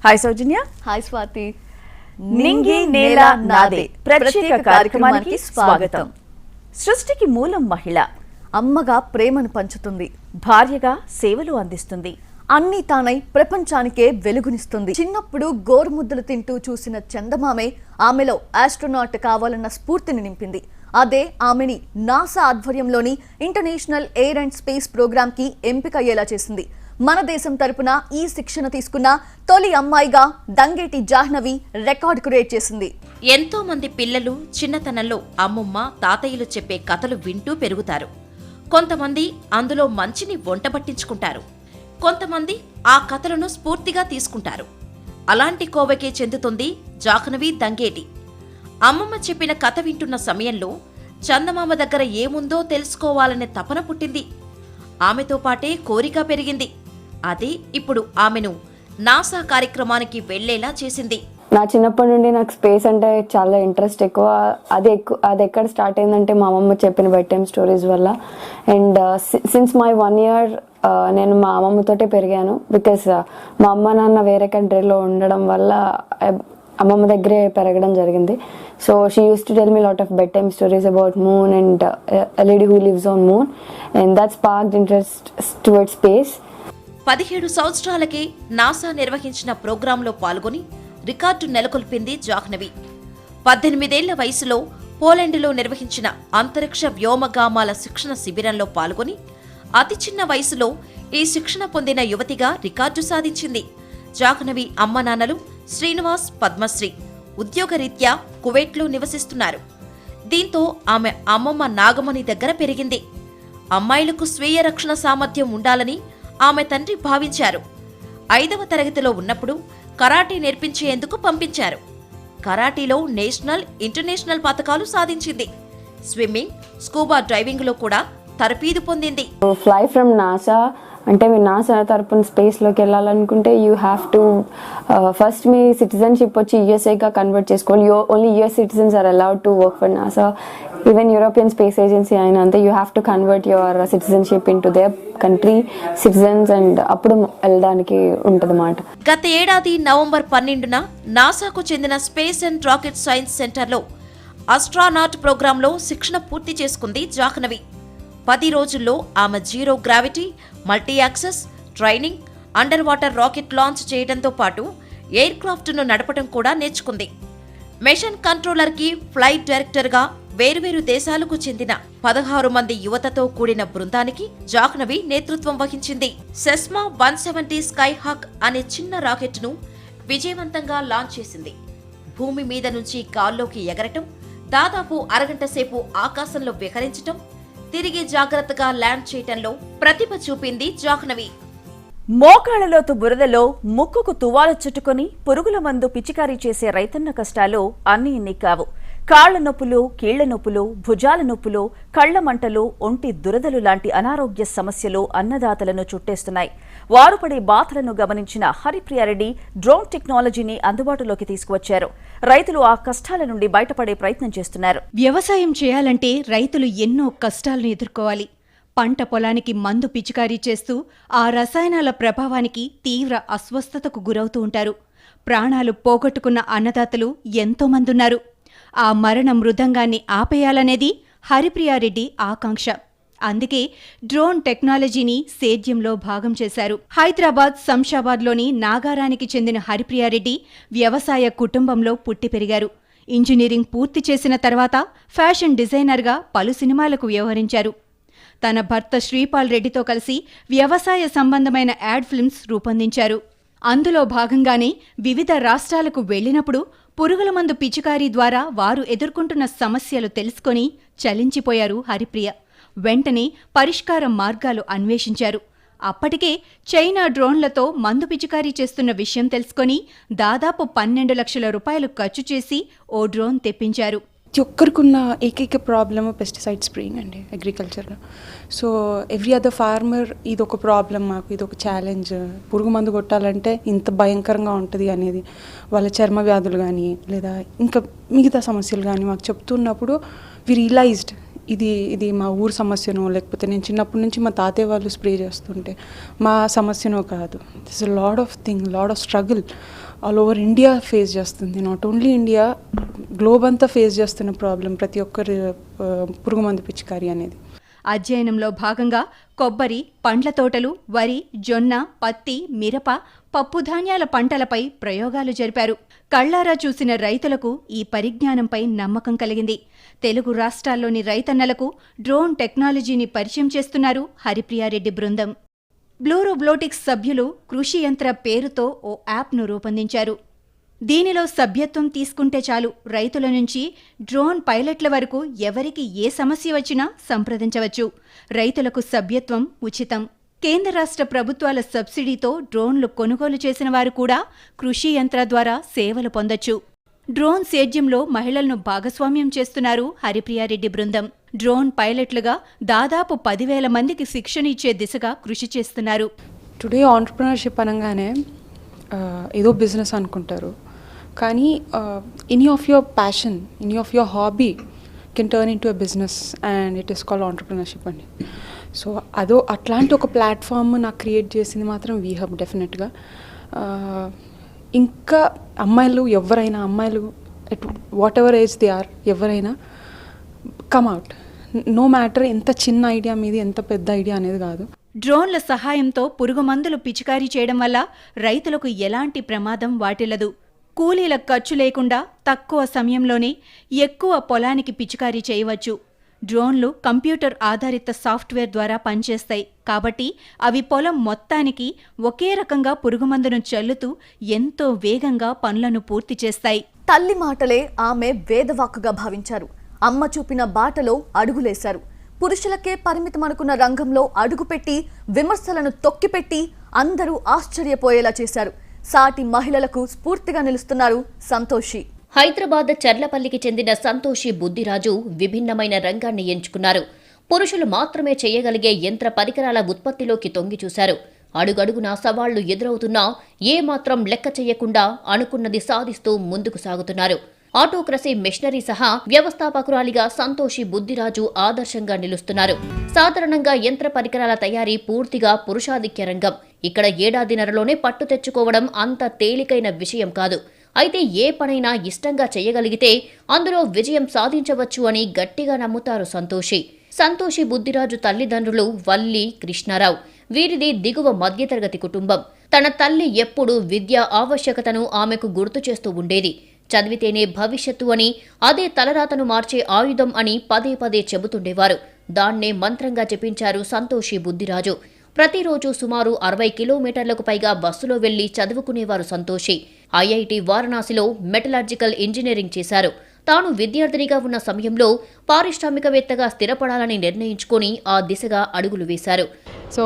Hi సౌజన్య. Hi Swathi. నింగి నేల నాదే ప్రత్యేక కార్యక్రమానికి స్వాగతం. సృష్టికి మూలం మహిళ. అమ్మగా ప్రేమను పంచుతుంది, భార్యగా సేవలు అందిస్తుంది, అన్నీ తానై ప్రపంచానికే వెలుగునిస్తుంది. చిన్నప్పుడు గోరుముద్దలు తింటూ చూసిన చందమామే ఆమెలో ఆస్ట్రోనాట్ కావాలన్న స్ఫూర్తిని నింపింది. అదే ఆమెని నాసా ఆధ్వర్యంలోని international air and space program కి ఎంపికయ్యేలా చేసింది. మన దేశం తరపున ఈ శిక్షణ తీసుకున్న తొలి అమ్మాయిగా దంగేటి జాహ్నవి రికార్డు క్రియేట్ చేసింది. ఎంతో మంది పిల్లలు చిన్నతనంలో అమ్మమ్మ తాతయ్యలు చెప్పే కథలు వింటూ పెరుగుతారు. కొంతమంది అందులో మంచిని వంటబట్టించుకుంటారు, కొంతమంది ఆ కథలను స్ఫూర్తిగా తీసుకుంటారు. అలాంటి కోవకే చెందుతుంది జాహ్నవి దంగేటి. అమ్మమ్మ చెప్పిన కథ వింటున్న సమయంలో చందమామ దగ్గర ఏముందో తెలుసుకోవాలనే తపన పుట్టింది. ఆమెతో పాటే కోరిక పెరిగింది. అదే ఇప్పుడు ఆమెను నాసా కార్యక్రమానికి వెళ్లేలా చేసింది. నా చిన్నప్పటి నుండి నాకు స్పేస్ అంటే చాలా ఇంట్రెస్ట్ ఎక్కువ. అది ఎక్కడ స్టార్ట్ అయిందంటే మా అమ్మమ్మ చెప్పిన బెడ్ టైమ్ స్టోరీస్ వల్ల. అండ్ సిన్స్ మై 1 year నేను మా అమ్మమ్మతోటే పెరిగాను. బికాస్ మా అమ్మ నాన్న వేరే కంట్రీలో ఉండడం వల్ల అమ్మమ్మ దగ్గరే పెరగడం జరిగింది. So she use to tell me lot of bed time stories about moon and a lady who lives on moon, and that sparked interest towards space. 17 సంవత్సరాలకే నాసా నిర్వహించిన ప్రోగ్రాంలో పాల్గొని రికార్డు నెలకొల్పింది జాహ్నవి. 18 ఏళ్ల వయసులో పోలాండ్లో నిర్వహించిన అంతరిక్ష వ్యోమగామాల శిక్షణ శిబిరంలో పాల్గొని అతి చిన్న వయసులో ఈ శిక్షణ పొందిన యువతిగా రికార్డు సాధించింది. జాహ్నవి అమ్మ నాన్నలు శ్రీనివాస్, పద్మశ్రీ ఉద్యోగరీత్యా కువైట్లో నివసిస్తున్నారు. దీంతో ఆమె అమ్మమ్మ నాగమణి దగ్గర పెరిగింది. అమ్మాయిలకు స్వీయ రక్షణ సామర్థ్యం ఉండాలని ఆమె తండ్రి భావించారు. 5వ తరగతిలో ఉన్నప్పుడు కరాటే నేర్పించేందుకు పంపించారు. కరాటీలో నేషనల్, ఇంటర్నేషనల్ పతకాలు సాధించింది. స్విమ్మింగ్, స్కూబా డ్రైవింగ్ లో కూడా తరపీదు పొందింది. ఫ్లై ఫ్రమ్ నాసా అంటే మీరు నాసా తరపున స్పేస్లోకి వెళ్ళాలనుకుంటే యూ హ్యావ్ టు ఫస్ట్ మీ సిటిజన్షిప్ వచ్చి యూఎస్ఏగా కన్వర్ట్ చేసుకోవాలి. Only US citizens are allowed to work for NASA. Even European space agency అయినా అంతే, you have to convert your citizenship in to their country citizens and అప్పుడు వెళ్ళడానికి ఉంటుంది మాట. గత ఏడాది నవంబర్ 12న నాసాకు చెందిన స్పేస్ అండ్ రాకెట్ సైన్స్ సెంటర్లో ఆస్ట్రానాట్ ప్రోగ్రాంలో శిక్షణ పూర్తి చేసుకుంది జాహ్నవి. 10 రోజుల్లో ఆమె zero gravity, multi access training, under water rocket launch చేయడంతో పాటు ఎయిర్ క్రాఫ్ట్ను నడపడం కూడా నేర్చుకుంది. మిషన్ కంట్రోలర్కి ఫ్లైట్ డైరెక్టర్గా వేర్వేరు దేశాలకు చెందిన 16 మంది యువతతో కూడిన బృందానికి జాహ్నవి నేతృత్వం వహించింది. సెస్మా 170 స్కైహాక్ అనే చిన్న రాకెట్ను విజయవంతంగా లాంచ్ చేసింది. భూమి మీద నుంచి గాల్లోకి ఎగరటం, దాదాపు అరగంట సేపు ఆకాశంలో విహరించటం, తిరిగి జాగ్రత్తగా ల్యాండ్ చేయటంలో ప్రతిభ చూపింది జాహ్నవి. మోకాళ్లలోతు బురదలో ముక్కుకు తువాలు చుట్టుకుని పురుగుల మందు పిచికారీ చేసే రైతన్న కష్టాలు అన్నీ ఇన్ని కావు. కాళ్ల నొప్పులు, కీళ్ల నొప్పులు, భుజాల నొప్పులు, కళ్ల మంటలు, ఒంటి దురదలు లాంటి అనారోగ్య సమస్యలు అన్నదాతలను చుట్టేస్తున్నాయి. వారు పడే బాధలను గమనించిన హరిప్రియారెడ్డి డ్రోన్ టెక్నాలజీని అందుబాటులోకి తీసుకువచ్చారు. రైతులు ఆ కష్టాల నుండి బయటపడే ప్రయత్నం చేస్తున్నారు. వ్యవసాయం చేయాలంటే రైతులు ఎన్నో కష్టాలను ఎదుర్కోవాలి. పంట పొలానికి మందు పిచికారీ చేస్తూ ఆ రసాయనాల ప్రభావానికి తీవ్ర అస్వస్థతకు గురవుతూ ఉంటారు. ప్రాణాలు పోగొట్టుకున్న అన్నదాతలు ఎంతోమందున్నారు. ఆ మరణ మృదంగాన్ని ఆపేయాలనేది హరిప్రియారెడ్డి ఆకాంక్ష. అందుకే డ్రోన్ టెక్నాలజీని సేద్యంలో భాగం చేశారు. హైదరాబాద్, శంషాబాద్లోని నాగారానికి చెందిన హరిప్రియారెడ్డి వ్యవసాయ కుటుంబంలో పుట్టి పెరిగారు. ఇంజనీరింగ్ పూర్తి చేసిన తర్వాత ఫ్యాషన్ డిజైనర్గా పలు సినిమాలకు వ్యవహరించారు. తన భర్త శ్రీపాల్ రెడ్డితో కలిసి వ్యవసాయ సంబంధమైన యాడ్ ఫిల్మ్స్ రూపొందించారు. అందులో భాగంగానే వివిధ రాష్ట్రాలకు వెళ్లినప్పుడు పురుగుల మందు పిచికారీ ద్వారా వారు ఎదుర్కొంటున్న సమస్యలు తెలుసుకొని చలించిపోయారు హరిప్రియ. వెంటనే పరిష్కార మార్గాలు అన్వేషించారు. అప్పటికే చైనా డ్రోన్లతో మందు పిచికారీ చేస్తున్న విషయం తెలుసుకొని దాదాపు 12 లక్షల రూపాయలు ఖర్చు చేసి ఓ డ్రోన్ తెప్పించారు. ప్రతి ఒక్కరికున్న ఏకైక ప్రాబ్లమ్ పెస్టిసైడ్ స్ప్రేయింగ్ అండి అగ్రికల్చర్లో. సో ఎవ్రీ అదర్ ఫార్మర్ ఇది ఒక ప్రాబ్లం, మాకు ఇది ఒక ఛాలెంజ్. పురుగు మందు కొట్టాలంటే ఇంత భయంకరంగా ఉంటుంది అనేది వాళ్ళ చర్మ వ్యాధులు కానీ లేదా ఇంకా మిగతా సమస్యలు కానీ మాకు చెప్తున్నప్పుడు వి రియలైజ్డ్ ఇది మా ఊరు సమస్యనో లేకపోతే నేను చిన్నప్పటి నుంచి మా తాతయ్య వాళ్ళు స్ప్రే చేస్తుంటే మా సమస్యనో కాదు. This lot of struggle. All over India face చేస్తుంది. నాట్ ఓన్లీ ఇండియా, గ్లోబ్ అంతా ఫేస్ చేస్తున్న ప్రాబ్లం ప్రతి ఒక్కరి పురుగుమందు పిచికారీ అనేది. అధ్యయనంలో భాగంగా కొబ్బరి, పండ్ల తోటలు, వరి, జొన్న, పత్తి, మిరప, పప్పుధాన్యాల పంటలపై ప్రయోగాలు జరిపారు. కళ్లారా చూసిన రైతులకు ఈ పరిజ్ఞానంపై నమ్మకం కలిగింది. తెలుగు రాష్ట్రాల్లోని రైతన్నలకు డ్రోన్ టెక్నాలజీని పరిచయం చేస్తున్నారు హరిప్రియారెడ్డి బృందం. బ్లూరోబ్లోటిక్స్ సభ్యులు కృషి యంత్ర పేరుతో ఓ యాప్ను రూపొందించారు. దీనిలో సభ్యత్వం తీసుకుంటే చాలు రైతుల నుంచి డ్రోన్ పైలట్ల వరకు ఎవరికి ఏ సమస్య వచ్చినా సంప్రదించవచ్చు. రైతులకు సభ్యత్వం ఉచితం. కేంద్ర రాష్ట్ర ప్రభుత్వాల సబ్సిడీతో డ్రోన్లు కొనుగోలు చేసిన వారు కూడా కృషి యంత్ర ద్వారా సేవలు పొందొచ్చు. డ్రోన్ సేద్యంలో మహిళలను భాగస్వామ్యం చేస్తున్నారు హరిప్రియారెడ్డి బృందం. డ్రోన్ పైలట్లుగా దాదాపు 10,000 మందికి శిక్షణ ఇచ్చే దిశగా కృషి చేస్తున్నారు. టుడే ఆంటర్ప్రినర్షిప్ అనగానే ఏదో బిజినెస్ అనుకుంటారు, కానీ any of your passion, any of your hobby can turn in to a business and it is called entrepreneurship అండి. సో అట్లాంటి ఒక ప్లాట్ఫామ్ నాకు క్రియేట్ చేసింది మాత్రం వీహబ్ డెఫినెట్గా. ఇంకా అమ్మాయిలు at whatever age they are, ఎవరైనా కమ్ అవుట్, నో మ్యాటర్ ఎంత చిన్న ఐడియా మీది ఎంత పెద్ద ఐడియా అనేది కాదు. డ్రోన్ల సహాయంతో పురుగుమందులు పిచికారీ చేయడం వల్ల రైతులకు ఎలాంటి ప్రమాదం వాటిల్లదు. కూలీల ఖర్చు లేకుండా తక్కువ సమయంలోనే ఎక్కువ పొలానికి పిచికారీ చేయవచ్చు. డ్రోన్లు కంప్యూటర్ ఆధారిత సాఫ్ట్వేర్ ద్వారా పనిచేస్తాయి కాబట్టి అవి పొలం మొత్తానికి ఒకే రకంగా పురుగుమందును చల్లుతూ ఎంతో వేగంగా పనులను పూర్తి చేస్తాయి. తల్లి మాటలే ఆమె వేదవాక్కుగా భావించారు. అమ్మ చూపిన బాటలో అడుగులేశారు. పురుషులకే పరిమితమనుకున్న రంగంలో అడుగుపెట్టి విమర్శలను తొక్కిపెట్టి అందరూ ఆశ్చర్యపోయేలా చేశారు. సాటి మహిళలకు స్ఫూర్తిగా నిలుస్తున్నారు సంతోషి. హైదరాబాద్ చర్లపల్లికి చెందిన సంతోషి బుద్దిరాజు విభిన్నమైన రంగాన్ని ఎంచుకున్నారు. పురుషులు మాత్రమే చేయగలిగే యంత్ర పరికరాల ఉత్పత్తిలోకి తొంగి చూశారు. అడుగడుగునా సవాళ్లు ఎదురవుతున్నా ఏమాత్రం లెక్క చేయకుండా అనుకున్నది సాధిస్తూ ముందుకు సాగుతున్నారు. ఆటోక్రసీ మిషనరీ సహా వ్యవస్థాపకురాలిగా సంతోషి బుద్దిరాజు ఆదర్శంగా నిలుస్తున్నారు. సాధారణంగా యంత్ర పరికరాల తయారీ పూర్తిగా పురుషాధిక్య రంగం. ఇక్కడ ఏడాదిన్నరలోనే పట్టు తెచ్చుకోవడం అంత తేలికైన విషయం కాదు. అయితే ఏ పనైనా ఇష్టంగా చేయగలిగితే అందులో విజయం సాధించవచ్చు అని గట్టిగా నమ్ముతారు సంతోషి. సంతోషి బుద్దిరాజు తల్లిదండ్రులు వల్లి, కృష్ణారావు. వీరిది దిగువ మధ్యతరగతి కుటుంబం. తన తల్లి ఎప్పుడూ విద్యా ఆవశ్యకతను ఆమెకు గుర్తు చేస్తూ ఉండేది. చదివితేనే భవిష్యత్తు అని, అదే తలరాతను మార్చే ఆయుధం అని పదే పదే చెబుతుండేవారు. దాన్నే మంత్రంగా చెప్పించారు సంతోషి బుద్దిరాజు. ప్రతిరోజు సుమారు 60 కిలోమీటర్లకు పైగా బస్సులో వెళ్లి చదువుకునేవారు సంతోషి. ఐఐటి వారణాసిలో మెటలర్జికల్ ఇంజనీరింగ్ చేశారు. తాను విద్యార్థినిగా ఉన్న సమయంలో పారిశ్రామికవేత్తగా స్థిరపడాలని నిర్ణయించుకొని ఆ దిశగా అడుగులు వేశారు. సో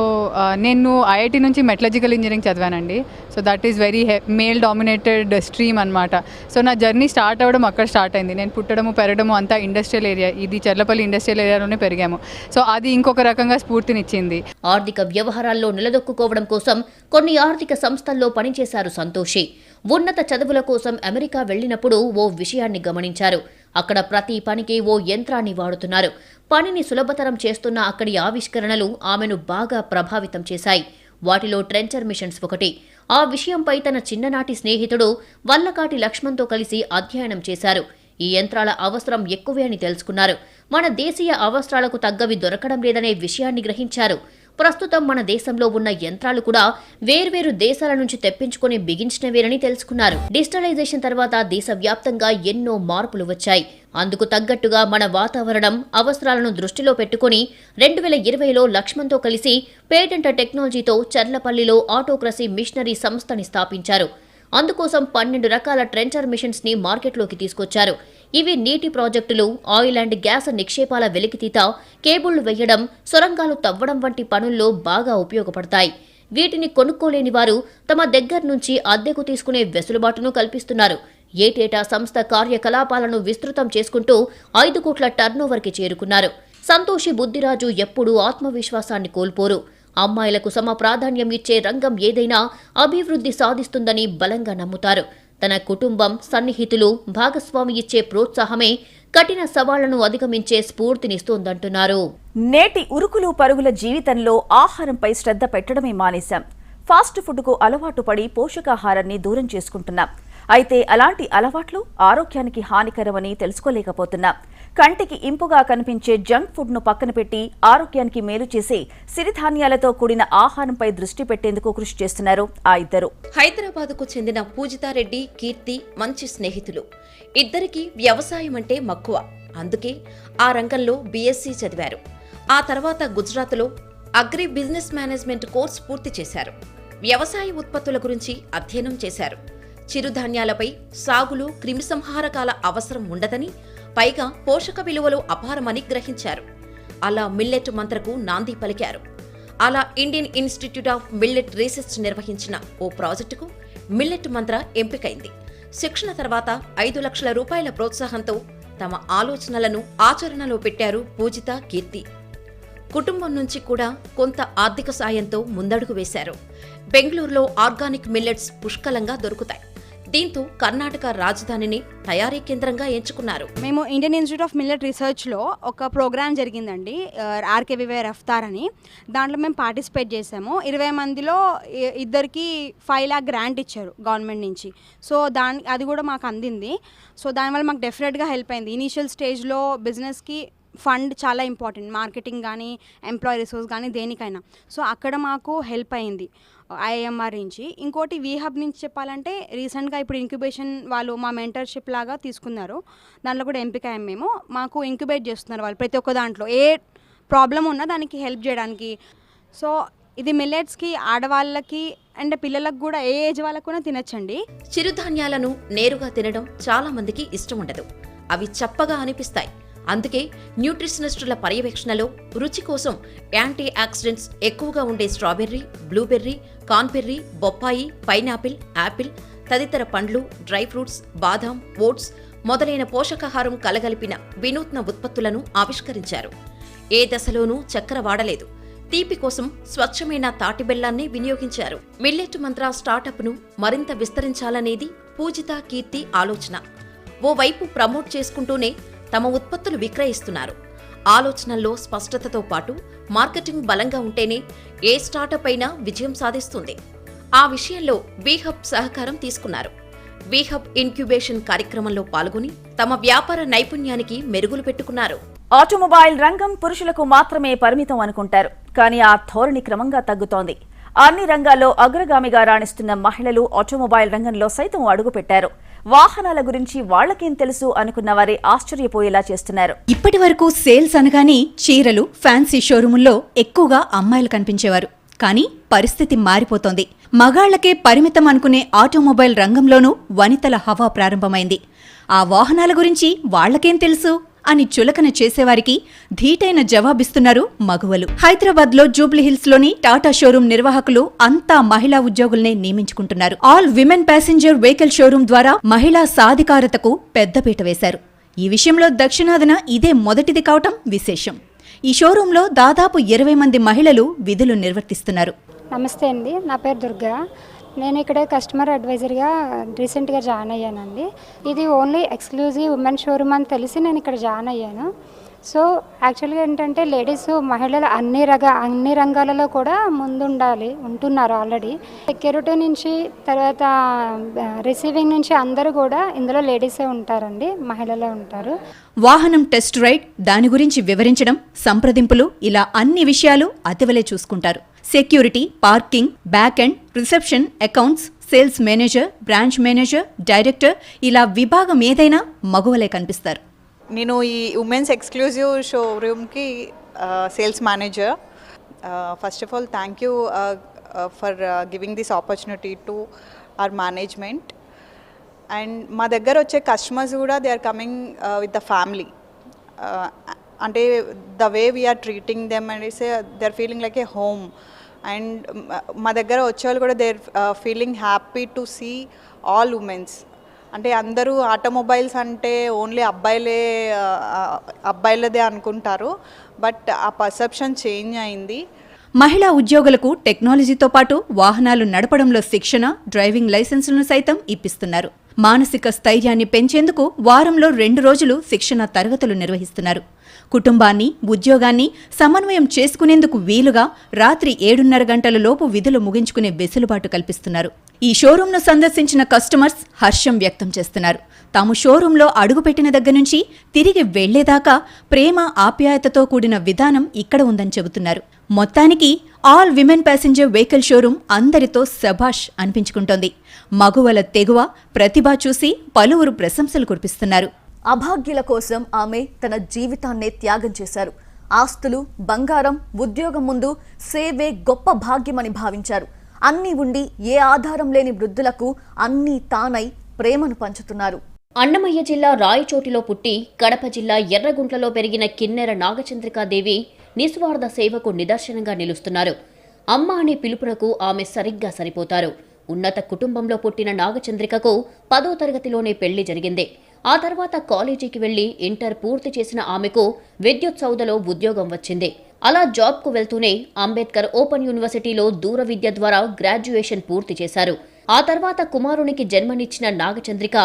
నేను ఐఐటి నుంచి మెటలర్జికల్ ఇంజనీరింగ్ చదివానండి. So that is very male dominated stream అనమాట. సో నా జర్నీ స్టార్ట్ అవ్వడం అక్కడ స్టార్ట్ అయింది. నేను పుట్టడము పెరగడము అంతా ఇండస్ట్రియల్ ఏరియా, ఇది చర్లపల్లి ఇండస్ట్రియల్ ఏరియాలోనే పెరిగాము. సో అది ఇంకొక రకంగా స్ఫూర్తినిచ్చింది. ఆర్థిక వ్యవహారాల్లో నిలదొక్కుకోవడం కోసం కొన్ని ఆర్థిక సంస్థల్లో పనిచేశారు సంతోషి. ఉన్నత చదువుల కోసం అమెరికా వెళ్లినప్పుడు ఓ విషయాన్ని గమనించారు. అక్కడ ప్రతి పనికి ఓ యంత్రాన్ని వాడుతున్నారు. పనిని సులభతరం చేస్తున్న అక్కడి ఆవిష్కరణలు ఆమెను బాగా ప్రభావితం చేశాయి. వాటిలో ట్రెంచర్ మిషన్స్ ఒకటి. ఆ విషయంపై తన చిన్ననాటి స్నేహితుడు వల్లకాటి లక్ష్మణ్తో కలిసి అధ్యయనం చేశారు. ఈ యంత్రాల అవసరం ఎక్కువే అని తెలుసుకున్నారు. మన దేశీయ అవసరాలకు తగ్గవి దొరకడం లేదనే విషయాన్ని గ్రహించారు. ప్రస్తుతం మన దేశంలో ఉన్న యంత్రాలు కూడా వేర్వేరు దేశాల నుంచి తెప్పించుకుని బిగించినవేనని తెలుసుకున్నారు. డిజిటలైజేషన్ తర్వాత దేశవ్యాప్తంగా ఎన్నో మార్పులు వచ్చాయి. అందుకు తగ్గట్టుగా మన వాతావరణం అవసరాలను దృష్టిలో పెట్టుకుని 2020లో లక్ష్మణ్తో కలిసి పేటెంట్ టెక్నాలజీతో చర్లపల్లిలో ఆటోక్రసీ మిషనరీ సంస్థని స్థాపించారు. అందుకోసం 12 రకాల ట్రెంచర్ మిషన్స్ ని మార్కెట్లోకి తీసుకొచ్చారు. ఇవి నీటి ప్రాజెక్టులు, ఆయిల్ అండ్ గ్యాస్ నిక్షేపాల వెలికితీత, కేబుళ్లు వేయడం, సొరంగాలు తవ్వడం వంటి పనుల్లో బాగా ఉపయోగపడతాయి. వీటిని కొనుక్కోలేని వారు తమ దగ్గర నుంచి అద్దెకు తీసుకునే వెసులుబాటును కల్పిస్తున్నారు. ఏటేటా సంస్థ కార్యకలాపాలను విస్తృతం చేసుకుంటూ 5 కోట్ల టర్నోవర్కి చేరుకున్నారు. సంతోషి బుద్దిరాజు ఎప్పుడూ ఆత్మవిశ్వాసాన్ని కోల్పోరు. అమ్మాయిలకు సమ ప్రాధాన్యం ఇచ్చే రంగం ఏదైనా అభివృద్ధి సాధిస్తుందని బలంగా నమ్ముతారు. తన కుటుంబం, సన్నిహితులు, భాగస్వామి ఇచ్చే ప్రోత్సాహమే కఠిన సవాళ్లను అధిగమించే స్ఫూర్తినిస్తోందంటున్నారు. నేటి ఉరుకులు పరుగుల జీవితంలో ఆహారంపై శ్రద్ధ పెట్టడమే మానేశాం. ఫాస్ట్ ఫుడ్కు అలవాటు పడి పోషకాహారాన్ని దూరం చేసుకుంటున్నాం. అయితే అలాంటి అలవాట్లు ఆరోగ్యానికి హానికరమని తెలుసుకోలేకపోతున్నాం. కంటికి ఇంపుగా కనిపించే జంక్ ఫుడ్ను పక్కన పెట్టి ఆరోగ్యానికి మేలు చేసే సిరిధాన్యాలతో కూడిన ఆహారంపై దృష్టి పెట్టేందుకు కృషి చేస్తున్నారు ఆ ఇద్దరు. హైదరాబాద్కు చెందిన పూజితారెడ్డి, కీర్తి మంచి స్నేహితులు. ఇద్దరికీ వ్యవసాయం అంటే మక్కువ. అందుకే ఆ రంగంలో బీఎస్సీ చదివారు. ఆ తర్వాత గుజరాత్లో అగ్రి బిజినెస్ మేనేజ్మెంట్ కోర్సు పూర్తి చేశారు. వ్యవసాయ ఉత్పత్తుల గురించి అధ్యయనం చేశారు. చిరుధాన్యాలపై సాగులో క్రిమిసంహారకాల అవసరం ఉండదని, పైగా పోషక విలువలు అపారమని గ్రహించారు. అలా మిల్లెట్ మంత్రకు నాంది పలికారు. అలా Indian institute of millet research నిర్వహించిన ఓ ప్రాజెక్టుకు మిల్లెట్ మంత్ర ఎంపికైంది. శిక్షణ తర్వాత 5 లక్షల రూపాయల ప్రోత్సాహంతో తమ ఆలోచనలను ఆచరణలో పెట్టారు పూజిత, కీర్తి. కుటుంబం నుంచి కూడా కొంత ఆర్థిక సాయంతో ముందడుగు వేశారు. బెంగళూరులో ఆర్గానిక్ మిల్లెట్స్ పుష్కలంగా దొరుకుతాయి. దీంతో కర్ణాటక రాజధానిని తయారీ కేంద్రంగా ఎంచుకున్నారు. మేము ఇండియన్ ఇన్స్టిట్యూట్ ఆఫ్ మిల్లెట్ రీసెర్చ్లో ఒక ప్రోగ్రామ్ జరిగిందండి, ఆర్కేవివై రఫ్తార్ అని. దాంట్లో మేము పార్టిసిపేట్ చేసాము. 20 మందిలో ఇద్దరికి 5 lakh గ్రాంట్ ఇచ్చారు గవర్నమెంట్ నుంచి. సో అది కూడా మాకు అందింది. సో దానివల్ల మాకు డెఫినెట్గా హెల్ప్ అయింది. ఇనీషియల్ స్టేజ్లో బిజినెస్కి ఫండ్ చాలా ఇంపార్టెంట్, మార్కెటింగ్ కానీ ఎంప్లాయీ రిసోర్స్ కానీ దేనికైనా. సో అక్కడ మాకు హెల్ప్ అయింది ఐఎంఆర్ నుంచి. ఇంకోటి వీహబ్ నుంచి చెప్పాలంటే రీసెంట్గా ఇప్పుడు ఇంక్యుబేషన్ వాళ్ళు మా మెంటర్షిప్ లాగా తీసుకున్నారు. దాంట్లో కూడా ఎంపిక అయ్యాం మేము. మాకు ఇంక్యుబేట్ చేస్తున్నారు వాళ్ళు ప్రతి ఒక్క దాంట్లో. ఏ ప్రాబ్లం ఉన్నా దానికి హెల్ప్ చేయడానికి. సో ఇది మిల్లెట్స్కి ఆడవాళ్ళకి అండ్ పిల్లలకు కూడా ఏ ఏజ్ వాళ్ళకు కూడా తినచ్చండి. చిరుధాన్యాలను నేరుగా తినడం చాలా మందికి ఇష్టం ఉండదు. అవి చప్పగా అనిపిస్తాయి. అందుకే న్యూట్రిషనిస్టుల పర్యవేక్షణలో రుచి కోసం యాంటీ ఆక్సిడెంట్స్ ఎక్కువగా ఉండే స్ట్రాబెర్రీ, బ్లూబెర్రీ, కార్న్బెర్రీ, బొప్పాయి, పైనాపిల్, యాపిల్ తదితర పండ్లు, డ్రై ఫ్రూట్స్, బాదాం, ఓట్స్ మొదలైన పోషకాహారం కలగలిపిన వినూత్న ఉత్పత్తులను ఆవిష్కరించారు. ఏ దశలోనూ చక్కెర వాడలేదు. తీపి కోసం స్వచ్ఛమైన తాటి బెల్లాన్ని వినియోగించారు. మిల్లెట్ మంత్ర స్టార్టప్ను మరింత విస్తరించాలనేది పూజిత, కీర్తి ఆలోచన. ఓవైపు ప్రమోట్ చేసుకుంటూనే తమ ఉత్పత్తులు విక్రయిస్తున్నారు. ఆలోచనల్లో స్పష్టతతో పాటు మార్కెటింగ్ బలంగా ఉంటేనే ఏ స్టార్టప్ అయినా విజయం సాధిస్తుంది. ఆ విషయంలో వీహబ్ సహకారం తీసుకున్నారు. వీహబ్ ఇన్క్యుబేషన్ కార్యక్రమంలో పాల్గొని తమ వ్యాపార నైపుణ్యానికి మెరుగులు పెట్టుకున్నారు. ఆటోమొబైల్ రంగం పురుషులకు మాత్రమే పరిమితం అనుకుంటారు. కానీ ఆ ధోరణి క్రమంగా తగ్గుతోంది. అన్ని రంగాల్లో అగ్రగామిగా రాణిస్తున్న మహిళలు ఆటోమొబైల్ రంగంలో సైతం అడుగుపెట్టారు. వాహనాల గురించి వాళ్లకేం తెలుసు అనుకున్న వారే ఆశ్చర్యపోయేలా చేస్తున్నారు. ఇప్పటి వరకు సేల్స్ అనగానే చీరలు, ఫ్యాన్సీ షోరూముల్లో ఎక్కువగా అమ్మాయిలు కనిపించేవారు. కానీ పరిస్థితి మారిపోతోంది. మగాళ్లకే పరిమితం అనుకునే ఆటోమొబైల్ రంగంలోనూ వనితల హవా ప్రారంభమైంది. ఆ వాహనాల గురించి వాళ్లకేం తెలుసు అని చులకన చేసేవారికి ధీటైన జవాబిస్తున్నారు మగువలు. హైదరాబాద్లో జూబ్లీహిల్స్ లోని టాటా షోరూం నిర్వాహకులు అంతా మహిళా ఉద్యోగుల్నే నియమించుకుంటున్నారు. All women passenger vehicle showroom ద్వారా మహిళా సాధికారతకు పెద్దపీట వేశారు. ఈ విషయంలో దక్షిణాదిన ఇదే మొదటిది కావటం విశేషం. ఈ షోరూంలో దాదాపు 20 మంది మహిళలు విధులు నిర్వర్తిస్తున్నారు. నమస్తే అండి, నా పేరు దుర్గా. నేను ఇక్కడ కస్టమర్ అడ్వైజర్గా రీసెంట్గా జాయిన్ అయ్యానండి. ఇది ఓన్లీ ఎక్స్క్లూజివ్ ఉమెన్ షోరూమ్ అని తెలిసి నేను ఇక్కడ జాయిన్ అయ్యాను. సో యాక్చువల్గా ఏంటంటే లేడీస్, మహిళలు అన్ని రంగాలలో కూడా ఉంటున్నారు ఆల్రెడీ. సెక్యూరిటీ నుంచి తర్వాత రిసీవింగ్ నుంచి అందరూ కూడా ఇందులో లేడీసే ఉంటారండి, మహిళలే ఉంటారు. వాహనం టెస్ట్ రైడ్, దాని గురించి వివరించడం, సంప్రదింపులు, ఇలా అన్ని విషయాలు అతివలే చూసుకుంటారు. Security, parking, back end, reception, accounts, sales manager, branch manager, director, ఇలా విభాగం ఏదైనా మగువలే కనిపిస్తారు. నేను ఈ ఉమెన్స్ ఎక్స్క్లూజివ్ షోరూమ్కి sales manager. First of all thank you for giving this opportunity to our management. And మా దగ్గర వచ్చే కస్టమర్స్ కూడా they are coming with the family. అంటే the way we are treating them and they are feeling like a home. And మా దగ్గర వచ్చేవాళ్ళు కూడా they are feeling happy to see all womens. అంటే అందరూ ఆటోమొబైల్స్ అంటే ఓన్లీ అబ్బాయిలదే అనుకుంటారు. బట్ ఆ పర్సెప్షన్ చేంజ్ అయింది. మహిళా ఉద్యోగులకు టెక్నాలజీతో పాటు వాహనాలు నడపడంలో శిక్షణ, డ్రైవింగ్ లైసెన్సులను సైతం ఇప్పిస్తున్నారు. మానసిక స్థైర్యాన్ని పెంచేందుకు వారంలో 2 రోజులు శిక్షణ తరగతులు నిర్వహిస్తున్నారు. కుటుంబాన్ని, ఉద్యోగాన్ని సమన్వయం చేసుకునేందుకు వీలుగా రాత్రి 7:30 గంటల లోపు విధులు ముగించుకునే వెసులుబాటు కల్పిస్తున్నారు. ఈ షోరూంను సందర్శించిన కస్టమర్స్ హర్షం వ్యక్తం చేస్తున్నారు. తాము షోరూంలో అడుగుపెట్టిన దగ్గర నుంచి తిరిగి వెళ్లేదాకా ప్రేమ, ఆప్యాయతతో కూడిన విధానం ఇక్కడ ఉందని చెబుతున్నారు. మొత్తానికి all women passenger vehicle showroom అందరితో శభాష్ అనిపించుకుంటోంది. మగువల తెగువ, ప్రతిభ చూసి పలువురు ప్రశంసలు కురిపిస్తున్నారు. అభాగ్యుల కోసం ఆమె తన జీవితాన్నే త్యాగం చేశారు. ఆస్తులు, బంగారం, ఉద్యోగం ముందు సేవే గొప్ప భాగ్యమని భావించారు. అన్నీ ఉండి ఏ ఆధారం లేని వృద్ధులకు అన్నీ తానై ప్రేమను పంచుతున్నారు. అన్నమయ్య జిల్లా రాయచోటిలో పుట్టి కడప జిల్లా ఎర్రగుంట్లలో పెరిగిన కిన్నెర నాగచంద్రికాదేవి నిస్వార్థ సేవకు నిదర్శనంగా నిలుస్తున్నారు. అమ్మ అనే పిలుపునకు ఆమె సరిగ్గా సరిపోతారు. ఉన్నత కుటుంబంలో పుట్టిన నాగచంద్రికకు 10వ తరగతిలోనే పెళ్లి జరిగింది. ఆ తర్వాత కాలేజీకి వెళ్లి ఇంటర్ పూర్తి చేసిన ఆమెకు విద్యుత్ సౌధలో ఉద్యోగం వచ్చింది. అలా జాబ్కు వెళ్తూనే అంబేద్కర్ ఓపెన్ యూనివర్సిటీలో దూర విద్య ద్వారా గ్రాడ్యుయేషన్ పూర్తి చేశారు. ఆ తర్వాత కుమారునికి జన్మనిచ్చిన నాగచంద్రిక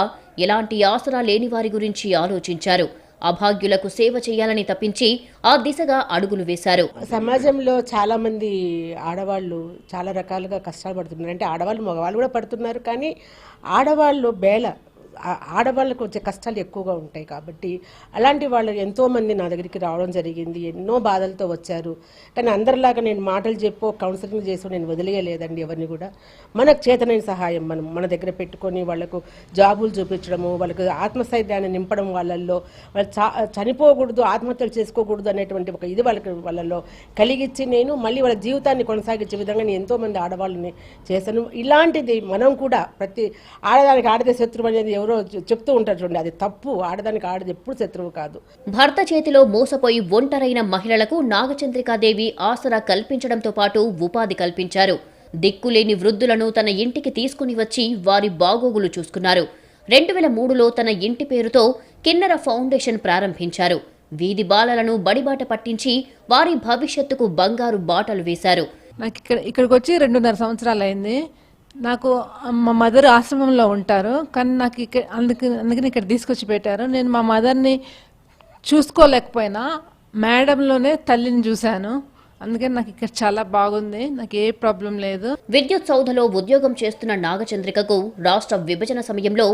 ఎలాంటి ఆసరా లేని వారి గురించి ఆలోచించారు. అభాగ్యులకు సేవ చేయాలని తప్పించి ఆ దిశగా అడుగులు వేశారు. సమాజంలో చాలా మంది ఆడవాళ్ళు చాలా రకాలుగా కష్టాలు పడుతున్నారు. అంటే ఆడవాళ్ళు, మగవాళ్ళు కూడా పడుతున్నారు. కానీ ఆడవాళ్ళు ఆడవాళ్ళకు వచ్చే కష్టాలు ఎక్కువగా ఉంటాయి. కాబట్టి అలాంటి వాళ్ళు ఎంతోమంది నా దగ్గరికి రావడం జరిగింది. ఎన్నో బాధలతో వచ్చారు. కానీ అందరిలాగా నేను మాటలు చెప్పో కౌన్సిలింగ్ చేసి నేను వదిలేయలేదండి ఎవరిని కూడా. మనకు చేతనైన సహాయం మనం మన దగ్గర పెట్టుకొని వాళ్ళకు జాబులు చూపించడము, వాళ్ళకు ఆత్మస్థైర్యాన్ని నింపడం, వాళ్ళు చనిపోకూడదు, ఆత్మహత్యలు చేసుకోకూడదు అనేటువంటి ఒక ఇది వాళ్ళలో కలిగించి నేను మళ్ళీ వాళ్ళ జీవితాన్ని కొనసాగించే విధంగా నేను ఎంతోమంది ఆడవాళ్ళని చేశాను. ఇలాంటిది మనం కూడా ప్రతి ఆడదానికి ఆడదే శత్రువు అనేది ఎవరో చెప్తూ ఉంటారు చూడండి, అది తప్పు. ఆడదానికి ఆడది ఎప్పుడు శత్రువు కాదు. భర్త చేతిలో మోసపోయి ఒంటరైన మహిళలకు నాగచంద్రికాదేవి ఆసరా కల్పించడంతో పాటు ఉపాధి కల్పించారు. దిక్కులేని వృద్ధులను తన ఇంటికి తీసుకుని వచ్చి వారి బాగోగులు చూసుకున్నారు. 2003లో తన ఇంటి పేరుతో కిన్నెర ఫౌండేషన్ ప్రారంభించారు. వీధి బాలలను బడిబాట పట్టించి వారి భవిష్యత్తుకు బంగారు బాటలు వేశారు. నాకు ఇక్కడికి వచ్చి 2.5 సంవత్సరాలు అయింది. నాకు మా మదర్ ఆశ్రమంలో ఉంటారు, కానీ నాకు ఇక్కడ అందుకని ఇక్కడ తీసుకొచ్చి పెట్టారు. నేను మా మదర్ని చూసుకోలేకపోయినా మేడంలోనే తల్లిని చూశాను. అందుకని నాకు ఇక్కడ చాలా బాగుంది, నాకు ఏ ప్రాబ్లం లేదు. విద్యుత్ సౌధలో ఉద్యోగం చేస్తున్న నాగచంద్రికకు రాష్ట్ర విభజన సమయంలో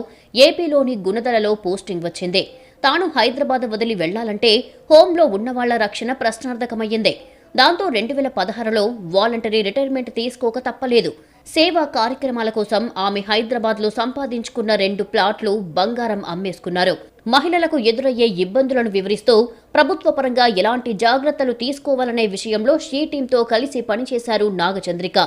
ఏపీలోని గుణదలలో పోస్టింగ్ వచ్చింది. తాను హైదరాబాద్ వదిలి వెళ్లాలంటే హోంలో ఉన్నవాళ్ల రక్షణ ప్రశ్నార్థకమయ్యింది. దాంతో 2016లో వాలంటరీ రిటైర్మెంట్ తీసుకోక తప్పలేదు. సేవా కార్యక్రమాల కోసం ఆమె హైదరాబాద్లో సంపాదించుకున్న 2 ప్లాట్లు బంగారం అమ్మేసుకున్నారు. మహిళలకు ఎదురయ్యే ఇబ్బందులను వివరిస్తూ ప్రభుత్వ పరంగా ఎలాంటి జాగ్రత్తలు తీసుకోవాలనే విషయంలో షీ టీంతో కలిసి పనిచేశారు నాగచంద్రిక.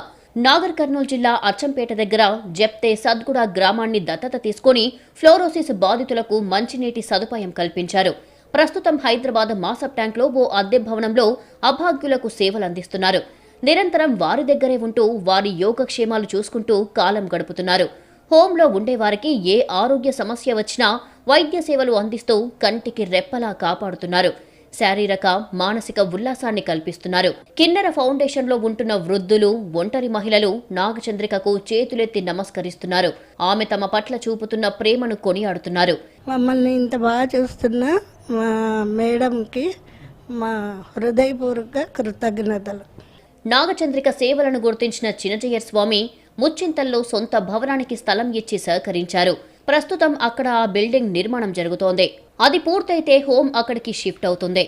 నాగర్ కర్నూలు జిల్లా అచ్చంపేట దగ్గర జెప్తే సద్గుడ గ్రామాన్ని దత్తత తీసుకుని ఫ్లోరోసిస్ బాధితులకు మంచినీటి సదుపాయం కల్పించారు. ప్రస్తుతం హైదరాబాద్ మాసప్ ట్యాంక్లో ఓ అద్దె భవనంలో అభాగ్యులకు సేవలందిస్తున్నారు. నిరంతరం వారి దగ్గరే ఉంటూ వారి యోగక్షేమాలు చూసుకుంటూ కాలం గడుపుతున్నారు. హోంలో ఉండేవారికి ఏ ఆరోగ్య సమస్య వచ్చినా వైద్య సేవలు అందిస్తూ కంటికి రెప్పలా కాపాడుతున్నారు. శారీరక, మానసిక ఉల్లాసాన్ని కల్పిస్తున్నారు. కిన్నెర ఫౌండేషన్లో ఉంటున్న వృద్ధులు, ఒంటరి మహిళలు నాగచంద్రికకు చేతులెత్తి నమస్కరిస్తున్నారు. ఆమె తమ పట్ల చూపుతున్న ప్రేమను కొనియాడుతున్నారు. మమ్మల్ని ఇంత బాగా చూస్తున్న మా మేడంకి మా హృదయపూర్వక కృతజ్ఞతలు. నాగచంద్రిక సేవలను గుర్తించిన చినజయ్యర్ స్వామి ముచ్చింతల్లో సొంత భవనానికి స్థలం ఇచ్చి సహకరించారు. ప్రస్తుతం అక్కడ ఆ బిల్డింగ్ నిర్మాణం జరుగుతోంది. అది పూర్తయితే హోం అక్కడికి షిఫ్ట్ అవుతుంది.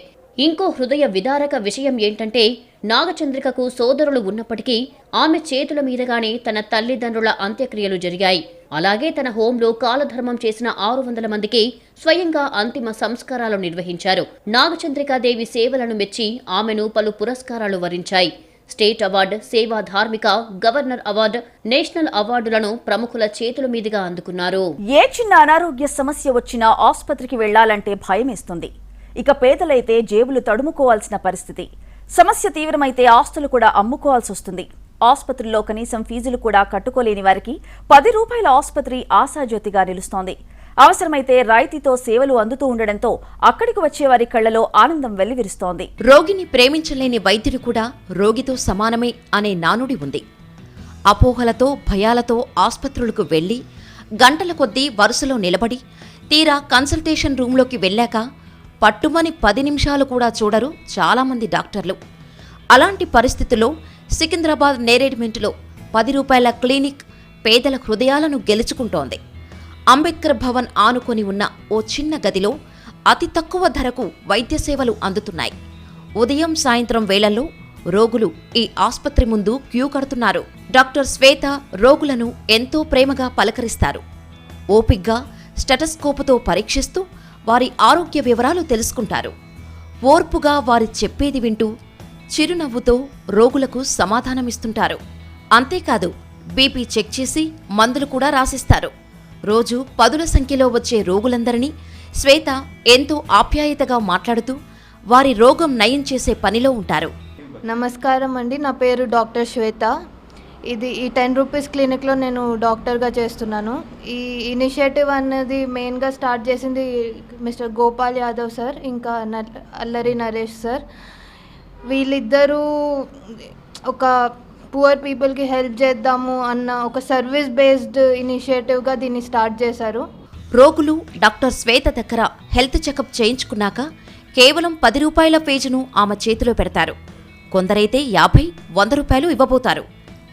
ఇంకో హృదయ విదారక విషయం ఏంటంటే నాగచంద్రికకు సోదరులు ఉన్నప్పటికీ ఆమె చేతుల మీదుగానే తన తల్లిదండ్రుల అంత్యక్రియలు జరిగాయి. అలాగే తన హోంలో కాలధర్మం చేసిన 600 మందికి స్వయంగా అంతిమ సంస్కారాలు నిర్వహించారు. నాగచంద్రికాదేవి సేవలను మెచ్చి ఆమెను పలు పురస్కారాలు వరించాయి. స్టేట్ అవార్డు, సేవా ధార్మిక, గవర్నర్ అవార్డు, నేషనల్ అవార్డులను ప్రముఖుల చేతుల మీదుగా అందుకున్నారు. ఏ చిన్న అనారోగ్య సమస్య వచ్చినా ఆసుపత్రికి వెళ్లాలంటే భయమేస్తుంది. ఇక పేదలైతే జేబులు తడుముకోవాల్సిన పరిస్థితి. సమస్య తీవ్రమైతే ఆస్తులు కూడా అమ్ముకోవాల్సి వస్తుంది. ఆసుపత్రుల్లో కనీసం ఫీజులు కూడా కట్టుకోలేని వారికి 10 రూపాయల ఆసుపత్రి ఆశాజ్యోతిగా నిలుస్తోంది. అవసరమైతే రాయితీతో సేవలు అందుతూ ఉండడంతో అక్కడికి వచ్చే వారి కళ్లలో ఆనందం వెల్లివిరుస్తోంది. రోగిని ప్రేమించలేని వైద్యుడు కూడా రోగితో సమానమే అనే నానుడి ఉంది. అపోహలతో, భయాలతో ఆస్పత్రులకు వెళ్లి గంటల కొద్దీ వరుసలో నిలబడి తీరా కన్సల్టేషన్ రూంలోకి వెళ్ళాక పట్టుమని 10 నిమిషాలు కూడా చూడరు చాలామంది డాక్టర్లు. అలాంటి పరిస్థితుల్లో సికింద్రాబాద్ నేరేడ్మెంట్లో 10 రూపాయల క్లినిక్ పేదల హృదయాలను గెలుచుకుంటోంది. అంబేద్కర్ భవన్ ఆనుకొని ఉన్న ఓ చిన్న గదిలో అతి తక్కువ ధరకు వైద్య సేవలు అందుతున్నాయి. ఉదయం సాయంత్రం వేళల్లో రోగులు ఈ ఆస్పత్రి ముందు క్యూ కడుతున్నారు. డాక్టర్ శ్వేత రోగులను ఎంతో ప్రేమగా పలకరిస్తారు. ఓపిగ్గా స్టెటస్కోపుతో పరీక్షిస్తూ వారి ఆరోగ్య వివరాలు తెలుసుకుంటారు. ఓర్పుగా వారి చెప్పేది వింటూ చిరునవ్వుతో రోగులకు సమాధానమిస్తుంటారు. అంతేకాదు బీపీ చెక్ చేసి మందులు కూడా రాసిస్తారు. రోజు 10ల సంఖ్యలో వచ్చే రోగులందరినీ శ్వేత ఎంతో ఆప్యాయతగా మాట్లాడుతూ వారి రోగం నయం చేసే పనిలో ఉంటారు. నమస్కారం అండి, నా పేరు డాక్టర్ శ్వేత. ఈ 10 రూపీస్ క్లినిక్లో నేను డాక్టర్గా చేస్తున్నాను. ఈ ఇనిషియేటివ్ అనేది మెయిన్గా స్టార్ట్ చేసింది మిస్టర్ గోపాల్ యాదవ్ సార్, ఇంకా అల్లరి నరేష్ సార్. వీళ్ళిద్దరూ ఒక పువర్ పీపుల్కి హెల్ప్ చేద్దాము అన్న ఒక సర్వీస్ బేస్డ్ ఇనిషియేటివ్గా దీన్ని స్టార్ట్ చేశారు. రోగులు డాక్టర్ శ్వేత దగ్గర హెల్త్ చెకప్ చేయించుకున్నాక కేవలం 10 రూపాయల ఫీజును ఆమె చేతిలో పెడతారు. కొందరైతే 50, 100 రూపాయలు ఇవ్వబోతారు.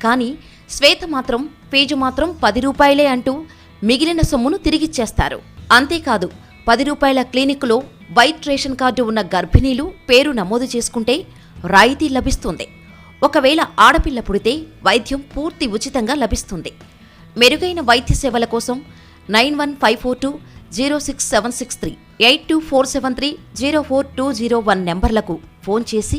కానీ శ్వేత మాత్రం ఫీజు మాత్రం 10 రూపాయలే అంటూ మిగిలిన సొమ్మును తిరిగిచ్చేస్తారు. అంతేకాదు 10 రూపాయల క్లినిక్లో వైట్ రేషన్ కార్డు ఉన్న గర్భిణీలు పేరు నమోదు చేసుకుంటే రాయితీ లభిస్తుంది. ఒకవేళ ఆడపిల్ల పుడితే వైద్యం పూర్తి ఉచితంగా లభిస్తుంది. మెరుగైన వైద్య సేవల కోసం 9154206763, 8247304201 నెంబర్లకు ఫోన్ చేసి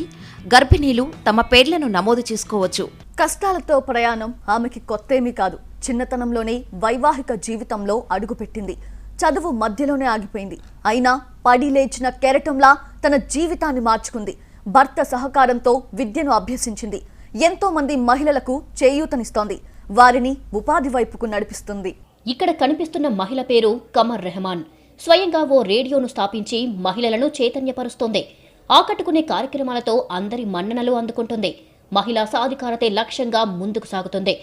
గర్భిణీలు తమ పేర్లను నమోదు చేసుకోవచ్చు. కష్టాలతో ప్రయాణం ఆమెకి కొత్తేమీ కాదు. చిన్నతనంలోనే వైవాహిక జీవితంలో అడుగుపెట్టింది. చదువు మధ్యలోనే ఆగిపోయింది. అయినా పడి లేచిన కెరటంలా తన జీవితాన్ని మార్చుకుంది. భర్త సహకారంతో విద్యను అభ్యసించింది. ఎంతో మంది మహిళలకు చేయూతనిస్తోంది. వారిని ఉపాధి వైపుకు నడిపిస్తుంది. ఇక్కడ కనిపిస్తున్న మహిళ పేరు కమర్ రెహమాన్. స్వయంగా ఓ రేడియోను స్థాపించి మహిళలను చైతన్యపరుస్తోంది. ఆకట్టుకునే కార్యక్రమాలతో అందరి మన్ననలు అందుకుంటుంది. మహిళా సాధికారతే లక్ష్యంగా ముందుకు సాగుతుంది.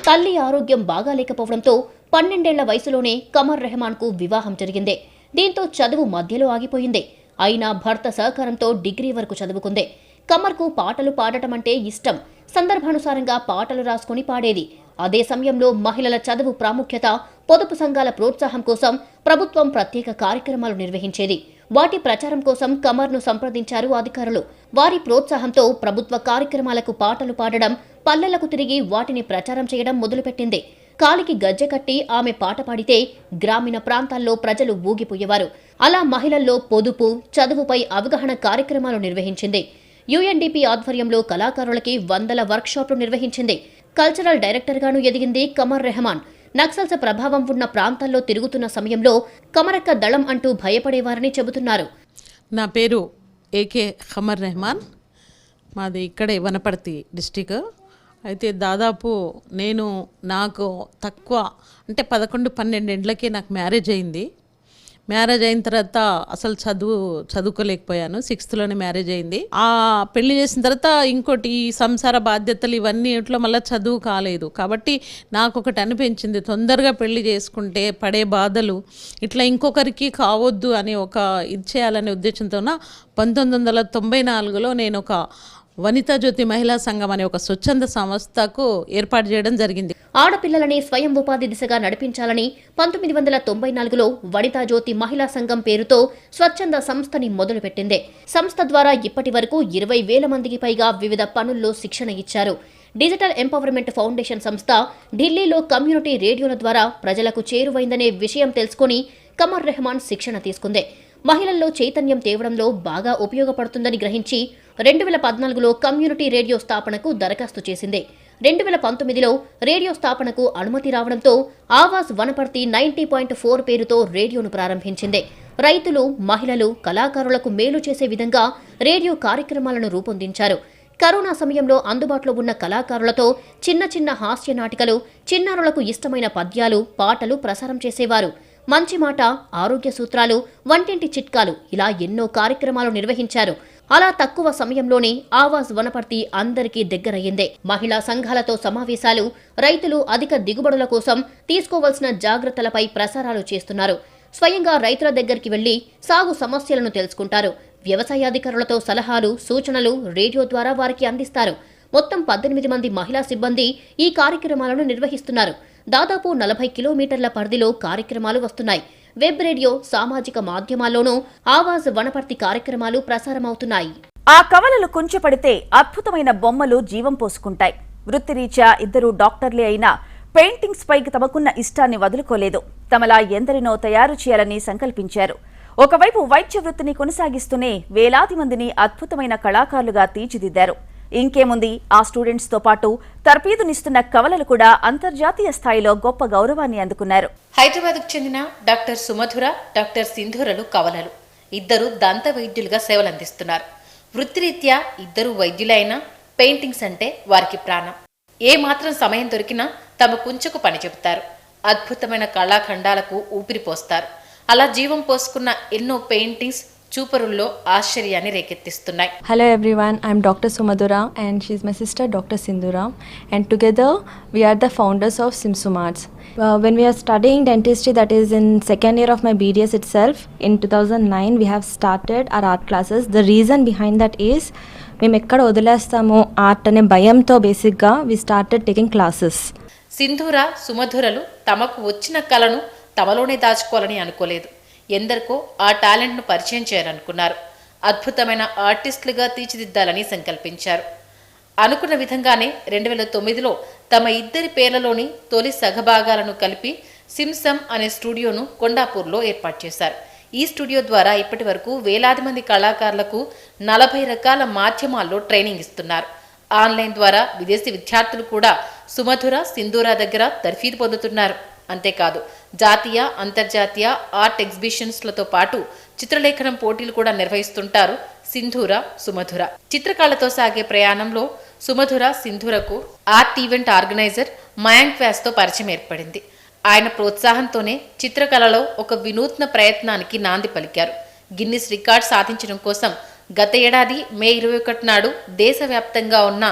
తల్లి ఆరోగ్యం బాగాలేకపోవడంతో 12 ఏళ్ల వయసులోనే కమర్ రెహమాన్కు వివాహం జరిగింది. దీంతో చదువు మధ్యలో ఆగిపోయింది. అయినా భర్త సహకారంతో డిగ్రీ వరకు చదువుకుంది. కమర్కు పాటలు పాడటం అంటే ఇష్టం. సందర్భానుసారంగా పాటలు రాసుకుని పాడేది. అదే సమయంలో మహిళల చదువు ప్రాముఖ్యత, పొదుపు సంఘాల ప్రోత్సాహం కోసం ప్రభుత్వం ప్రత్యేక కార్యక్రమాలు నిర్వహించేది. వాటి ప్రచారం కోసం కమర్ను సంప్రదించారు అధికారులు. వారి ప్రోత్సాహంతో ప్రభుత్వ కార్యక్రమాలకు పాటలు పాడడం, పల్లెలకు తిరిగి వాటిని ప్రచారం చేయడం మొదలుపెట్టింది. కాలికి గజ్జె కట్టి ఆమె పాట పాడితే గ్రామీణ ప్రాంతాల్లో ప్రజలు ఊగిపోయేవారు. అలా మహిళల్లో పొదుపు, చదువుపై అవగాహన కార్యక్రమాలు నిర్వహించింది. యుఎన్డిపి ఆధ్వర్యంలో కళాకారులకి 100 వర్క్షాప్లు నిర్వహించింది. కల్చరల్ డైరెక్టర్గాను ఎదిగింది కమర్ రెహమాన్. నక్సల్స్ ప్రభావం ఉన్న ప్రాంతాల్లో తిరుగుతున్న సమయంలో కమరక్క దళం అంటూ భయపడేవారని చెబుతున్నారు. నా పేరు ఏకే కమర్ రెహమాన్. మాది ఇక్కడే వనపర్తి డిస్టిక్. అయితే దాదాపు నాకు తక్కువ అంటే 11-12 ఏళ్ళకే నాకు మ్యారేజ్ అయింది. మ్యారేజ్ అయిన తర్వాత అసలు చదువుకోలేకపోయాను. 6th మ్యారేజ్ అయింది. ఆ పెళ్లి చేసిన తర్వాత ఇంకోటి ఈ సంసార బాధ్యతలు ఇవన్నీ ఇంట్లో మళ్ళీ చదువు కాలేదు. కాబట్టి నాకు ఒకటి అనిపించింది, తొందరగా పెళ్లి చేసుకుంటే పడే బాధలు ఇట్లా ఇంకొకరికి కావద్దు అని ఒక ఇది చేయాలనే ఉద్దేశంతో 1994లో నేను ఒక వనితా జ్యోతి మహిళా సంఘం అనే ఒక స్వచ్ఛంద సంస్థకు ఏర్పాటు చేయడం జరిగింది. ఆడపిల్లలని స్వయం ఉపాధి దిశగా నడిపించాలని 1994లో వనితా జ్యోతి మహిళా సంఘం పేరుతో స్వచ్ఛంద సంస్థని మొదలుపెట్టింది. సంస్థ ద్వారా ఇప్పటి వరకు 20,000 మందికి పైగా వివిధ పనుల్లో శిక్షణ ఇచ్చారు. డిజిటల్ ఎంపవర్మెంట్ ఫౌండేషన్ సంస్థ ఢిల్లీలో కమ్యూనిటీ రేడియోల ద్వారా ప్రజలకు చేరువైందనే విషయం తెలుసుకుని కమర్ రెహమాన్ శిక్షణ తీసుకుంది. మహిళల్లో చైతన్యం తేవడంలో బాగా ఉపయోగపడుతుందని గ్రహించి 2014లో కమ్యూనిటీ రేడియో స్థాపనకు దరఖాస్తు చేసింది. 2019లో రేడియో స్థాపనకు అనుమతి రావడంతో ఆవాజ్ వనపర్తి 90.4 పేరుతో రేడియోను ప్రారంభించింది. రైతులు, మహిళలు, కళాకారులకు మేలు చేసే విధంగా రేడియో కార్యక్రమాలను రూపొందించారు. కరోనా సమయంలో అందుబాటులో ఉన్న కళాకారులతో చిన్న చిన్న హాస్య నాటికలు, చిన్నారులకు ఇష్టమైన పద్యాలు, పాటలు ప్రసారం చేసేవారు. మంచి మాట, ఆరోగ్య సూత్రాలు, వంటింటి చిట్కాలు ఇలా ఎన్నో కార్యక్రమాలు నిర్వహించారు. అలా తక్కువ సమయంలోనే ఆవాజ్ వనపర్తి అందరికీ దగ్గరయ్యిందే. మహిళా సంఘాలతో సమావేశాలు, రైతులు అధిక దిగుబడుల కోసం తీసుకోవాల్సిన జాగ్రత్తలపై ప్రసారాలు చేస్తున్నారు. స్వయంగా రైతుల దగ్గరికి వెళ్లి సాగు సమస్యలను తెలుసుకుంటారు. వ్యవసాయాధికారులతో సలహాలు, సూచనలు రేడియో ద్వారా వారికి అందిస్తారు. మొత్తం 18 మంది మహిళా సిబ్బంది ఈ కార్యక్రమాలను నిర్వహిస్తున్నారు. దాదాపు 40 కిలోమీటర్ల పరిధిలో కార్యక్రమాలు వస్తున్నాయి. వెబ్ రేడియో, సామాజిక మాధ్యమాల్లోనూ ఆవాజ్ వనపర్తి కార్యక్రమాలు ప్రసారమవుతున్నాయి. ఆ కవలలు కుంచెపడితే అద్భుతమైన బొమ్మలు జీవం పోసుకుంటాయి. వృత్తిరీత్యా ఇద్దరు డాక్టర్లే అయినా పెయింటింగ్స్ పైకి తమకున్న ఇష్టాన్ని వదులుకోలేదు. తమలా ఎందరినో తయారు చేయాలని సంకల్పించారు. ఒకవైపు వైద్య వృత్తిని కొనసాగిస్తూనే వేలాది మందిని అద్భుతమైన కళాకారులుగా తీర్చిదిద్దారు. ఇంకేముంది, ఆ స్టూడెంట్స్తో పాటు తర్ఫీదునిస్తున్న కవలలు కూడా అంతర్జాతీయ స్థాయిలో గొప్ప గౌరవాన్ని అందుకున్నారు. హైదరాబాద్కు చెందిన డాక్టర్ సుమధుర, డాక్టర్ సింధూరలు కవలలు. ఇద్దరు దంత వైద్యులుగా సేవలందిస్తున్నారు. వృత్తిరీత్యా ఇద్దరు వైద్యులైనా పెయింటింగ్స్ అంటే వారికి ప్రాణం. ఏ మాత్రం సమయం దొరికినా తమ కుంచెకు పని చెబుతారు. అద్భుతమైన కళాఖండాలకు ఊపిరిపోస్తారు. అలా జీవం పోసుకున్న ఎన్నో పెయింటింగ్స్ చూపరుల్లో ఆశ్చర్యాన్ని రేకెత్తిస్తున్నాయి. Hello everyone, I am Dr. Sumadura and she is my sister Dr. Sindhura, and together we are the founders of SimSumarts. When we are studying dentistry, that is in second year of my BDS itself, in 2009 we have started our art classes. The reason behind that is మేము ఎక్కడ వదిలేస్తామో art అనే భయంతో బేసిక్గా we started taking classes. సింధూర, సుమధురలు తమకు వచ్చిన కళను తమలోనే దాచుకోవాలని అనుకోలేదు. ఎందరికో ఆ టాలెంట్ను పరిచయం చేయాలనుకున్నారు. అద్భుతమైన ఆర్టిస్టులుగా తీర్చిదిద్దాలని సంకల్పించారు. అనుకున్న విధంగానే 2009లో తమ ఇద్దరి పేర్లలోని తొలి సగభాగాలను కలిపి సిమ్సమ్ అనే స్టూడియోను కొండాపూర్లో ఏర్పాటు చేశారు. ఈ స్టూడియో ద్వారా ఇప్పటి వరకు వేలాది మంది కళాకారులకు 40 రకాల మాధ్యమాల్లో ట్రైనింగ్ ఇస్తున్నారు. ఆన్లైన్ ద్వారా విదేశీ విద్యార్థులు కూడా సుమధుర, సింధూర దగ్గర తర్ఫీదు పొందుతున్నారు. అంతేకాదు, జాతీయ, అంతర్జాతీయ ఆర్ట్ ఎగ్జిబిషన్స్లతో పాటు చిత్రలేఖనం పోటీలు కూడా నిర్వహిస్తుంటారు సింధూర, సుమధుర. చిత్రకళతో సాగే ప్రయాణంలో సుమధుర, సింధూరకు ఆర్ట్ ఈవెంట్ ఆర్గనైజర్ మయాంక్ వ్యాస్తో పరిచయం ఏర్పడింది. ఆయన ప్రోత్సాహంతోనే చిత్రకళలో ఒక వినూత్న ప్రయత్నానికి నాంది పలికారు. గిన్నిస్ రికార్డ్ సాధించడం కోసం గత ఏడాది మే 21 నాడు దేశవ్యాప్తంగా ఉన్న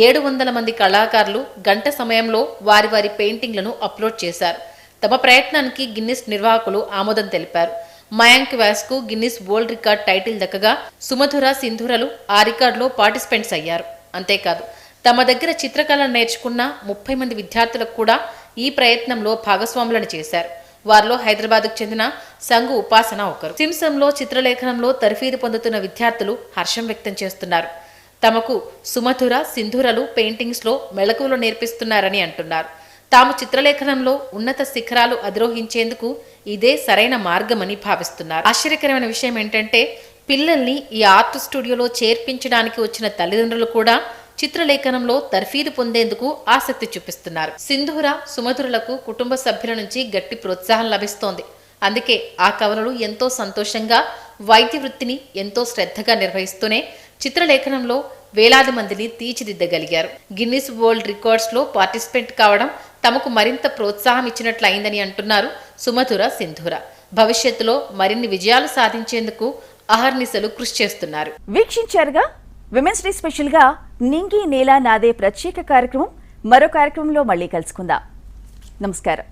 700 మంది కళాకారులు గంట సమయంలో వారి వారి పెయింటింగ్లను అప్లోడ్ చేశారు. తమ ప్రయత్నానికి గిన్నిస్ నిర్వాహకులు ఆమోదం తెలిపారు. మయాంక్ వ్యాస్కు గిన్నిస్ వరల్డ్ రికార్డ్ టైటిల్ దక్కగా సుమధుర, సింధూరలు ఆ రికార్డులో పార్టిసిపెంట్స్ అయ్యారు. అంతేకాదు, తమ దగ్గర చిత్రకళను నేర్చుకున్న 30 మంది విద్యార్థులకు కూడా ఈ ప్రయత్నంలో భాగస్వాములను చేశారు. వారిలో హైదరాబాద్కు చెందిన సంగు ఉపాసన ఒకరు. సిమ్సంలో చిత్రలేఖనంలో తర్ఫీదు పొందుతున్న విద్యార్థులు హర్షం వ్యక్తం చేస్తున్నారు. తమకు సుమధుర, సింధూరలు పెయింటింగ్స్లో మెళకువలు నేర్పిస్తున్నారని అంటున్నారు. తాము చిత్రలేఖనంలో ఉన్నత శిఖరాలు అధిరోహించేందుకు ఇదే సరైన మార్గమని భావిస్తున్నారు. ఆశ్చర్యకరమైన విషయం ఏంటంటే, పిల్లల్ని ఈ ఆర్ట్ స్టూడియోలో చేర్పించడానికి వచ్చిన తల్లిదండ్రులు కూడా చిత్రలేఖనంలో తర్ఫీదు పొందేందుకు ఆసక్తి చూపిస్తున్నారు. సింధూర, సుమధురలకు కుటుంబ సభ్యుల నుంచి గట్టి ప్రోత్సాహం లభిస్తోంది. అందుకే ఆ కవలలు ఎంతో సంతోషంగా వైద్య వృత్తిని ఎంతో శ్రద్ధగా నిర్వహిస్తూనే చిత్రలేఖనంలో వేలాది మందిని తీర్చిదిద్దగలిగారు. గిన్నిస్ వరల్డ్ రికార్డ్స్లో పార్టిసిపెంట్ కావడం తమకు మరింత ప్రోత్సాహం ఇచ్చినట్లయిందని అంటున్నారు సుమధుర, సింధూర. భవిష్యత్తులో మరిన్ని విజయాలు సాధించేందుకు అహర్నిశలు కృషి చేస్తున్నారు. వీక్షించారుగా విమెన్స్ డే స్పెషల్ గా నింగి నేల నాదే ప్రత్యేక కార్యక్రమం. మరో కార్యక్రమంలో మళ్ళీ కలుసుకుందాం. నమస్కారం.